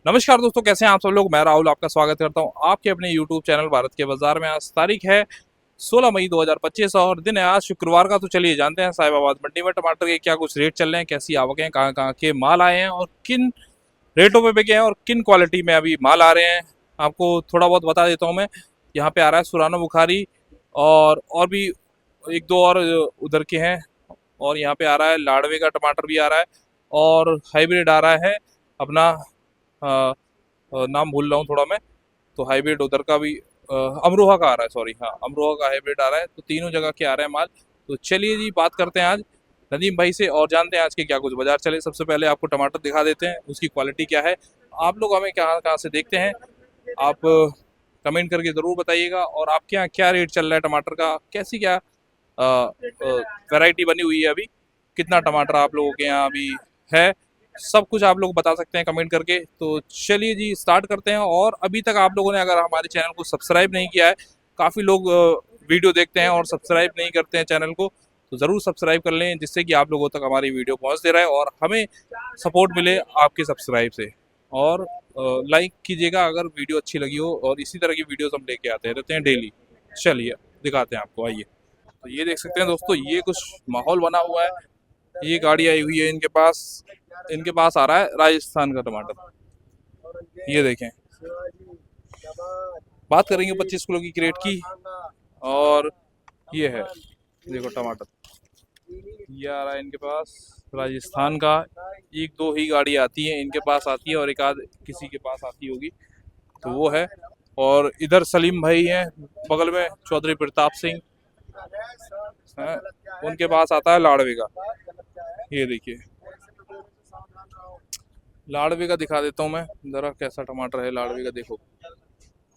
नमस्कार दोस्तों, कैसे हैं आप सब लोग। मैं राहुल आपका स्वागत करता हूं आपके अपने YouTube चैनल भारत के बाजार में। आज तारीख है 16 मई 2025 और दिन है आज शुक्रवार का। तो चलिए जानते हैं साहिबाबाद मंडी में टमाटर के क्या कुछ रेट चल रहे हैं, कैसी आवकें, कहाँ कहाँ के माल आए हैं और किन रेटों पे बिके हैं और किन क्वालिटी में अभी माल आ रहे हैं। आपको थोड़ा बहुत बता देता हूँ मैं। यहाँ पे आ रहा है सुरानो बुखारी और भी एक दो और उधर के हैं। और यहाँ पे आ रहा है लाडवे का टमाटर भी आ रहा है और हाइब्रिड आ रहा है अपना नाम भूल रहा हूँ थोड़ा मैं। तो हाइब्रिड उधर का भी अमरोहा का आ रहा है, सॉरी, हाँ अमरोहा का हाइब्रिड आ रहा है। तो तीनों जगह के आ रहे हैं माल। तो चलिए जी बात करते हैं आज नदीम भाई से और जानते हैं आज के क्या कुछ बाजार चले। सबसे पहले आपको टमाटर दिखा देते हैं, उसकी क्वालिटी क्या है। आप लोग हमें कहाँ कहाँ से देखते हैं, आप कमेंट करके ज़रूर बताइएगा। और आपके यहाँ क्या रेट चल रहा है टमाटर का, कैसी क्या वैरायटी बनी हुई है अभी, कितना टमाटर आप लोगों के यहाँ अभी है, सब कुछ आप लोग बता सकते हैं कमेंट करके। तो चलिए जी स्टार्ट करते हैं। और अभी तक आप लोगों ने अगर हमारे चैनल को सब्सक्राइब नहीं किया है, काफ़ी लोग वीडियो देखते हैं और सब्सक्राइब नहीं करते हैं चैनल को, तो ज़रूर सब्सक्राइब कर लें जिससे कि आप लोगों तक हमारी वीडियो पहुंचते रहे और हमें सपोर्ट मिले आपके सब्सक्राइब से। और लाइक कीजिएगा अगर वीडियो अच्छी लगी हो, और इसी तरह की वीडियोस हम लेके आते रहते हैं डेली। चलिए दिखाते हैं आपको, आइए। तो ये देख सकते हैं दोस्तों, ये कुछ माहौल बना हुआ है। ये गाड़ी आई हुई है इनके पास आ रहा है राजस्थान का टमाटर। ये देखें, बात करेंगे 25 किलो की क्रेट की। और ये है, देखो टमाटर ये आ रहा है इनके पास राजस्थान का। एक दो ही गाड़ी आती है इनके पास आती है और एक आध किसी के पास आती होगी, तो वो है। और इधर सलीम भाई हैं बगल में, चौधरी प्रताप सिंह हैं, उनके पास आता है लाड़वे का। ये देखिए लाड़वे का दिखा देता हूँ मैं जरा, कैसा टमाटर है लाड़वे का। देखो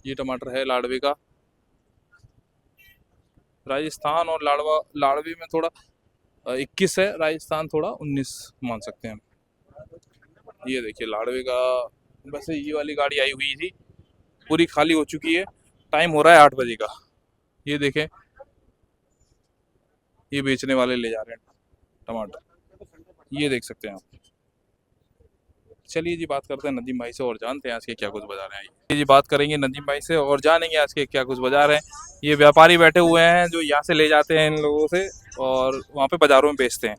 ये टमाटर है लाड़वे का। राजस्थान और लाड़वे में थोड़ा 21 है, राजस्थान थोड़ा 19 मान सकते हैं हम। ये देखिए लाड़वे का। वैसे ये वाली गाड़ी आई हुई थी, पूरी खाली हो चुकी है। टाइम हो रहा है 8 बजे का। ये देखें, ये बेचने वाले ले जा रहे हैं टमाटर, ये देख सकते हैं आप। चलिए जी बात करते हैं नदीम भाई से और जानते हैं आज के क्या कुछ बाजार हैं। आइए जी बात करेंगे नदीम भाई से और जानेंगे आज के क्या कुछ बाजार हैं। ये व्यापारी बैठे हुए हैं जो यहाँ से ले जाते हैं इन लोगों से और वहाँ पे बाजारों में बेचते हैं,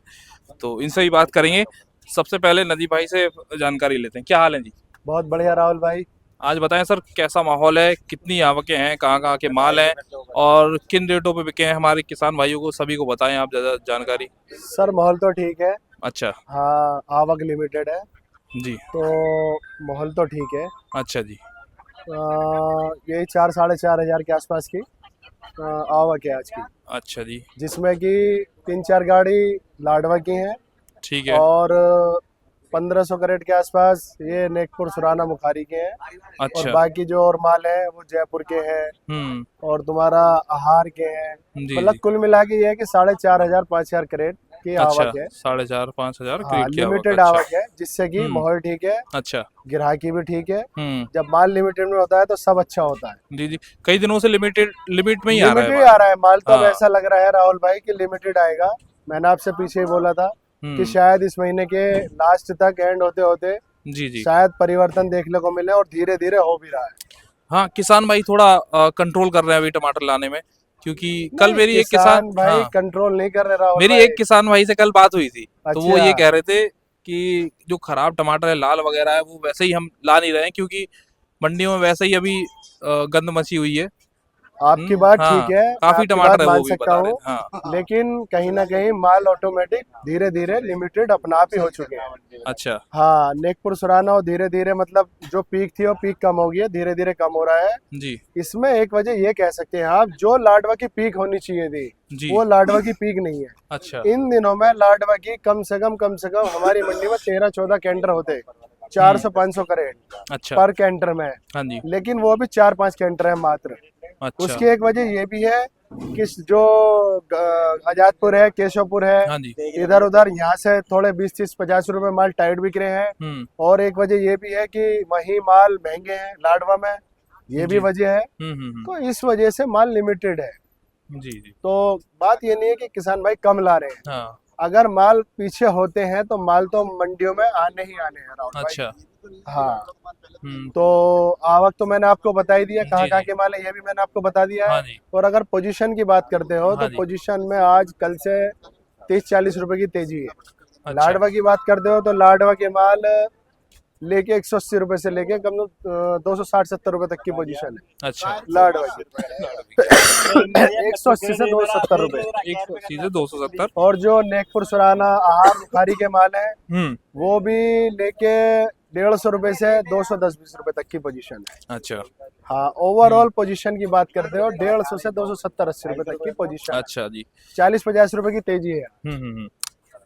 तो इनसे ही बात करेंगे। सबसे पहले नदीम भाई से जानकारी लेते हैं। क्या हाल है जी? बहुत बढ़िया राहुल भाई। आज बताएं सर, कैसा माहौल है, कितनी आवकें हैं, कहाँ कहाँ के माल हैं और किन रेटों पे बिके हैं हमारे किसान भाइयों को, सभी को बताएं आप ज़्यादा जानकारी। सर माहौल तो ठीक है। अच्छा हाँ, आवक लिमिटेड है जी। तो माहौल तो ठीक है। अच्छा जी। यही 4-4.5 हज़ार के आसपास की आवक है आज की, अच्छा जी। जिसमें कि 3-4 गाड़ी लाडवा की हैं ठीक है। और 1500 कैरेट के आसपास ये नेकपुर सुराना बुखारी के हैं। और अच्छा। बाकी जो और माल है वो जयपुर के हैं हम्म। और तुम्हारा आहार के हैं। जी मतलब जी। कुल मिला के ये है कि 4,500-5,000 कैरेट की अच्छा, आवक है। 4,500-5,000 हाँ, क्रेट की आवक। लिमिटेड अच्छा। आवक है, जिससे कि हम्म। माहौल ठीक है, अच्छा। ग्राहकी भी ठीक है। हम्म। जब माल लिमिटेड में होता है तो सब अच्छा होता है। जी जी, कई दिनों से लिमिट में ही आ रहा है लिमिटेड माल। आ रहा है माल, तो अब हाँ। ऐसा लग रहा है राहुल भाई कि लिमिटेड आएगा। मैंने आपसे पीछे ही बोला था कि हम्म। शायद इस महीने के लास्ट तक एंड होते होते जी जी। शायद परिवर्तन देखने को मिले, और धीरे धीरे हो भी रहा है। हाँ, किसान भाई थोड़ा कंट्रोल कर रहे हैं अभी टमाटर लाने में, क्योंकि कल नहीं, मेरी एक किसान, किसान भाई हाँ, कंट्रोल नहीं कर रहे राहुल मेरी भाई। एक किसान भाई से कल बात हुई थी। तो वो अच्छा। ये कह रहे थे कि जो खराब टमाटर है, लाल वगैरह है, वो वैसे ही हम ला नहीं रहे हैं, क्योंकि मंडियों में वैसे ही अभी गंद मची हुई है। आपकी बात ठीक हाँ, है, मैं काफी आपकी टमाटर बात है मान वो भी सकता बता रहे हूँ। थे। हाँ। लेकिन कहीं ना कहीं माल ऑटोमेटिक धीरे धीरे लिमिटेड अपना आप ही हो चुके हैं। अच्छा। हाँ, नेकपुर सुराना और धीरे धीरे, मतलब जो पीक थी वो पीक कम हो गई है, धीरे धीरे कम हो रहा है। जी इसमें एक वजह ये कह सकते हैं आप, जो लाडवा की पीक होनी चाहिए थी जी। वो लाडवा की पीक नहीं है। अच्छा। इन दिनों में लाडवा की कम से कम हमारी मंडी में 13-14 कैंटर होते, 400-500 करेट अच्छा। पर कैंटर में। हाँ जी। लेकिन वो भी 4-5 कैंटर है मात्र। अच्छा। उसकी एक वजह ये भी है कि जो आजादपुर है, केशवपुर है, हाँ जी। इधर उधर यहाँ से थोड़े 20-30-50 रुपए माल टाइट बिक रहे हैं। हम्म। और एक वजह ये भी है कि वही माल महंगे हैं लाडवा में, ये भी जी। वजह है। हम्म। तो इस वजह से माल लिमिटेड है। जी जी। तो बात ये नहीं है कि किसान भाई कम ला रहे हैं, हाँ। अगर माल पीछे होते हैं तो माल तो मंडियों में आने ही आने हैं राहुल भाई। अच्छा। हाँ, हम्म। तो आवक तो मैंने आपको बता ही दिया, कहाँ जी कहाँ जी। के माल है ये भी मैंने आपको बता दिया हाँ है। जी। और अगर पोजीशन की बात करते हो हाँ तो जी। पोजीशन में आज कल से 30-40 रुपए की तेजी है। अच्छा। लाडवा की बात करते हो तो लाडवा के माल लेके 180 रुपए से लेके कम 260-70 रुपए तक की पोजीशन है अच्छा। लाडवा की। 180 से 270 रुपए। 180 से 270। और जो नेकपुर सुराना आहार बुखारी के माल है हम्म। वो भी लेके 150 रुपए से 210-20 रुपए तक की पोजीशन है। अच्छा। हाँ, ओवरऑल पोजीशन की बात करते हो 150 से 270-80 रुपए तक की पोजीशन है। अच्छा जी। 40-50 रुपए की तेजी है।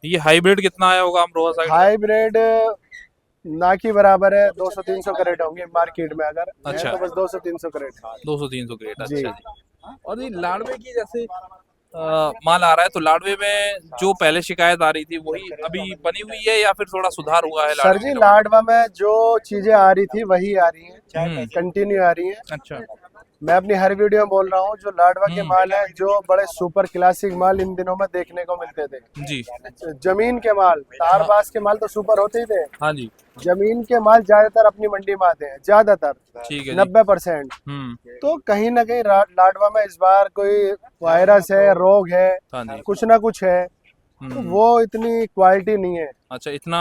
ये हाइब्रिड कितना आया होगा अमरोहा साइड में? हाइब्रिड ना की बराबर है, 200-300 करेट होंगे मार्केट में, अगर है अच्छा। तो बस 200-300 करेट। 200-300 क्रेट। जी। अच्छा जी। और ये लाडवे की जैसे माल आ रहा है तो लाडवे में जो पहले शिकायत आ रही थी वही अभी बनी हुई है या फिर थोड़ा सुधार हुआ है सर लाडवे जी के? लाडवा में जो चीजें आ रही थी वही आ रही हैं, हम्म। कंटिन्यू आ रही हैं। अच्छा। मैं अपनी हर वीडियो में बोल रहा हूँ जो लाडवा के हम्म। माल है, जो बड़े सुपर क्लासिक माल इन दिनों में देखने को मिलते थे। जी। जमीन के माल, तारबाज के माल तो सुपर होते ही थे। हाँ जी। जमीन के माल ज्यादातर अपनी मंडी में आते हैं, ज्यादातर ठीक है जी। 90%। हम्म। तो कहीं ना कहीं लाडवा में इस बार कोई वायरस है, रोग है, हाँ जी। कुछ ना कुछ है, तो हम्म। वो इतनी क्वालिटी नहीं है, अच्छा इतना।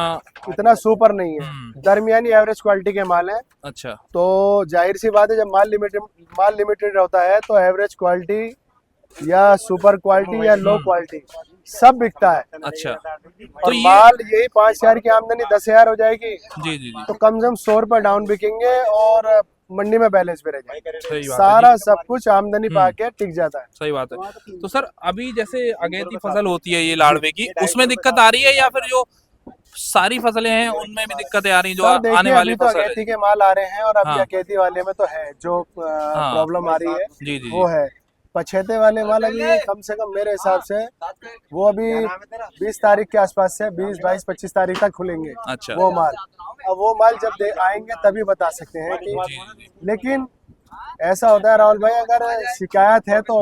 इतना सुपर नहीं है। हम्म। दरमियानी एवरेज क्वालिटी के माल है। अच्छा। तो जाहिर सी बात है जब माल लिमिटेड होता है तो एवरेज क्वालिटी या सुपर क्वालिटी या लो क्वालिटी सब बिकता है। अच्छा। और ये माल यही 5,000 की आमदनी 10,000 हो जाएगी जी जी जी। तो कम से कम 100 रुपए डाउन बिकेंगे और मंडी में बैलेंस भी रह जाएगा। सही बात है सारा जी। सब कुछ आमदनी पाके टिक जाता है। सही बात है। तो सर अभी जैसे अगेती फसल होती है ये लाड़वे की, उसमें दिक्कत आ रही है या फिर जो सारी फसलें हैं उनमें भी दिक्कतें आ रही हैं जो सर आने देखिए वाली अभी तो फसल अगेती है? के माल आ रहे हैं और अभी हाँ। अगेती वाले में तो है जो हाँ। प्रॉब्लम आ रही है जी जी वो जी। है। पछेते वाले माल अभी कम से कम मेरे हिसाब से वो अभी 20 तारीख के आसपास से 20-22-25 तारीख तक खुलेंगे अच्छा। वो माल। अब वो माल जब आएंगे तभी बता सकते हैं कि, जी जी जी। लेकिन ऐसा होता है राहुल भाई, अगर शिकायत है तो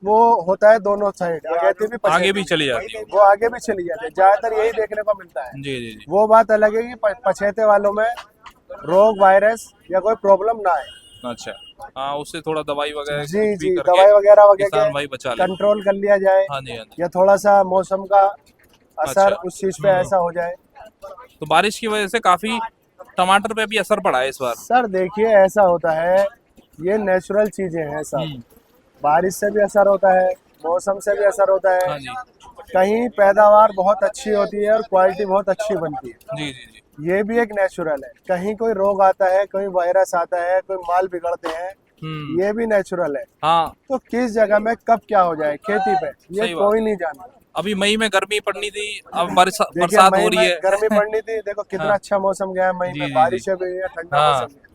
वो होता है दोनों साइड, अगेती भी आगे पछेती भी चली जाती है। वो आगे भी चली जाती है, ज्यादातर यही देखने को मिलता है। जी जी जी। वो बात अलग है कि पछेते वालों में रोग वायरस या कोई प्रॉब्लम ना आए। अच्छा। हाँ उससे थोड़ा दवाई वगैरह जी कुछ भी जी, करके दवाई वगैरह किसान भाई बचा ले। कंट्रोल कर लिया जाए हाँ जी हाँ जी। या थोड़ा सा मौसम का असर अच्छा। उस चीज पे ऐसा हो जाए। तो बारिश की वजह से काफी टमाटर पे भी असर पड़ा है इस बार। सर देखिए ऐसा होता है, ये नेचुरल चीजें हैं सब। बारिश से भी असर होता है, मौसम से भी असर होता हाँ है। जी। कहीं पैदावार बहुत अच्छी होती है और क्वालिटी बहुत अच्छी बनती है, जी जी जी। ये भी एक नेचुरल है। कहीं कोई रोग आता है, कोई वायरस आता है, कोई माल बिगड़ते हैं, ये भी नेचुरल है। हाँ। तो किस जगह में कब क्या हो जाए खेती पे ये सही बात कोई नहीं जानता। अभी मई में गर्मी पड़नी थी, अब देखिए बरसात मई हो रही में है। गर्मी पड़नी थी, देखो कितना हाँ। अच्छा मौसम गया है मई जी में, जी जी। बारिशें भी हुई है, ठंडा हाँ मौसम है।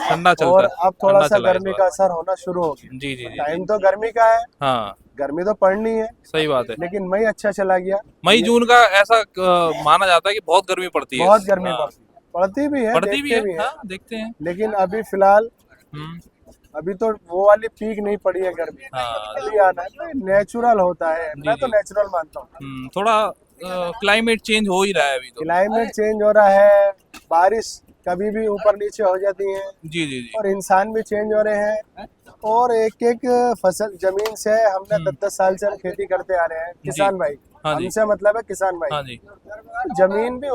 ठंडा चलता और है। अब थोड़ा ठंडा सा चला है इस गर्मी बार। का असर होना शुरू हो गया। जी जी जी। टाइम तो गर्मी का है, हाँ गर्मी तो पड़नी है, सही बात है। लेकिन मई अच्छा चला गया। मई जून का ऐसा माना जाता है कि बहुत गर्मी पड़ती है। बहुत गर्मी हाँ, पड़ती भी है, पड़ती भी देखते है। भी है। हाँ देखते हैं। लेकिन अभी फिलहाल हम्म। अभी तो वो वाली पीक नहीं पड़ी है गर्मी, हाँ अभी आना है तो नेचुरल होता है। जी मैं तो जी। नेचुरल मानता हूँ। थोड़ा क्लाइमेट चेंज हो ही रहा है अभी तो। क्लाइमेट चेंज हो रहा है, बारिश कभी भी ऊपर नीचे हो जाती है जी जी जी। और इंसान भी चेंज हो रहे हैं। और एक एक फसल जमीन से हमने 10-10 साल से हम खेती करते आ रहे हैं, किसान भाई। हाँ जी। हमसे मतलब है किसान भाई। हाँ जी। जमीन भी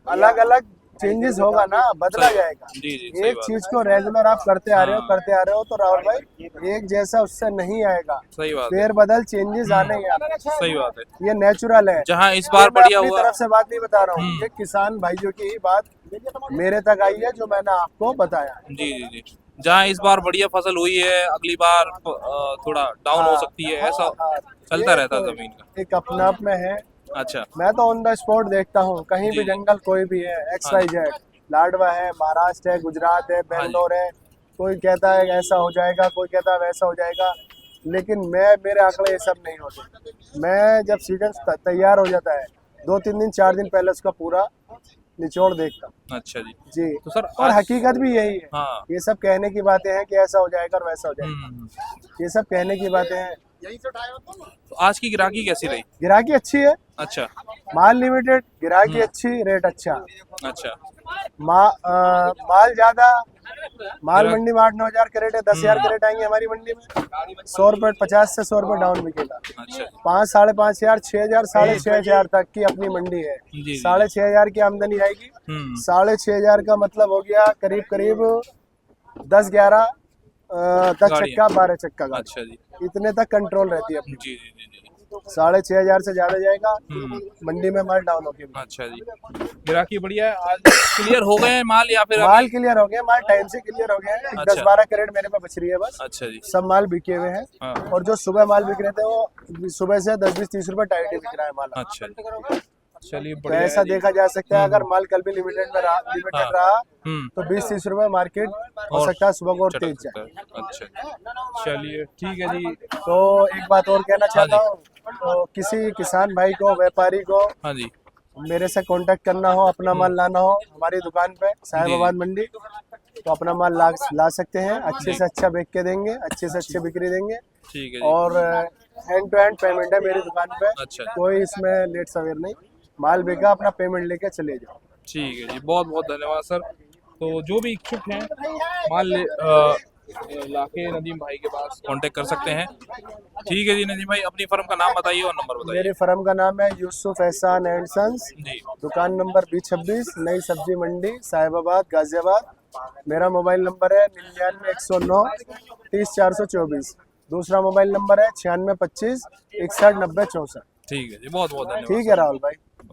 अलग अलग चेंजेस होगा ना, बदला सही- जाएगा। जी जी सही एक बात चीज को रेगुलर आप करते आ रहे हो हाँ। करते आ रहे हो तो राहुल भाई एक जैसा उससे नहीं आएगा, सही बात है। फेर बदल चेंजेस आने ही आने। सही बात है। ये नेचुरल है। जहाँ इस बार ये मैं बढ़िया अपनी हुआ। तरफ से बात नहीं बता रहा हूँ, ये किसान भाइयों की ही बात मेरे तक आई है जो मैंने आपको बताया। जी जी जी। जहाँ इस बार बढ़िया फसल हुई है अगली बार थोड़ा डाउन हो सकती है, ऐसा चलता ये रहता है तो जमीन का। एक अपना आप में है। अच्छा। मैं तो ऑन द स्पॉट देखता हूँ, कहीं जी भी जी। जंगल कोई भी है, XYZ, लाडवा है, महाराष्ट्र है, गुजरात है, बेंगलोर है, कोई कहता है ऐसा हो जाएगा, कोई कहता है वैसा हो जाएगा, लेकिन मेरे आंकड़े ये सब नहीं होते। मैं जब सीजन तैयार हो जाता है 2-3 दिन 4 दिन पहले उसका पूरा निचोड़ देखता हूँ। अच्छा जी। जी। तो सर और हकीकत भी यही है। हाँ। ये सब कहने की बातें हैं कि ऐसा हो जाएगा और वैसा हो जाएगा, हम्म। ये सब कहने की बातें हैं। तो आज की ग्राहकी कैसी रही? गिराकी अच्छी है, अच्छा माल लिमिटेड, गिराकी अच्छी, रेट अच्छा। अच्छा माल ज्यादा, माल गिराक- मंडी में 8-9 हजार कैरेट है, 10 हजार कैरेट आएंगे हमारी मंडी में, 100 रुपये 50 से 100 रुपये डाउन बिकेगा। अच्छा 5-5.5 हजार, 6 हजार, 6.5 हजार तक की अपनी मंडी है। जी जी 6.5 हजार की आमदनी आएगी। हम्म 6.5 हजार का मतलब हो गया करीब करीब 10-11, 10 गाड़ियाँ। चक्का 12 चक्का गाड़ी, अच्छा जी इतने तक कंट्रोल रहती है अपनी। जी जी जी जी 6.5 हजार से ज्यादा जाएगा, हम्म मंडी में माल डाउन होगी। अच्छा जी गिराकी बढ़िया है। आज क्लियर हो गए हैं माल या फिर माल अभी? क्लियर हो गया, माल टाइम से क्लियर हो गया है। अच्छा। 10-12 कैरेट मेरे पे बच रही है बस, अच्छा जी सब माल बिके हुए हैं। हाँ और जो सुबह माल बिक रहे थे वो सुबह से 10-20-30 रुपए टाइट बिक रहा है माल। अच्छा जी चलिए तो बढ़िया ऐसा है जी। देखा जा सकता है, अगर माल कल भी लिमिटेड हाँ। रहा हम्म तो 20-30 रुपए मार्केट हो और सकता है सुबह को और चटक तेज सकता जाए। है। अच्छा चलिए ठीक है जी। तो एक बात और कहना हाँ चाहता हूँ, तो किसी किसान भाई को, व्यापारी को हाँ जी मेरे से कांटेक्ट करना हो, अपना माल लाना हो हमारी दुकान पे साहिबाबाद जी। मंडी, तो अपना माल ला सकते हैं। अच्छे जी। से अच्छा बेच के देंगे, अच्छे से अच्छे बिक्री देंगे। ठीक है जी और हैंड टू हैंड पेमेंट है मेरी दुकान पे, अच्छा कोई इसमें लेट सवेर नहीं। माल बिका, अपना पेमेंट लेके चले जाओ। ठीक है जी बहुत बहुत धन्यवाद सर। तो जो भी इच्छुक हैं माल लाके नदीम भाई के पास कांटेक्ट कर सकते हैं। ठीक है जी नदीम भाई अपनी फर्म का नाम बताइए और नंबर बताइए। मेरे फर्म का नाम है यूसुफ एहसान एंड सन्स, जी दुकान नंबर B26, नई सब्जी मंडी, साहिबाबाद, गाजियाबाद। मेरा मोबाइल नंबर है 99 109 30 424। दूसरा मोबाइल नंबर है 96 25 61 90 64। ठीक है जी बहुत बहुत धन्यवाद ठीक सर। है राहुल भाई।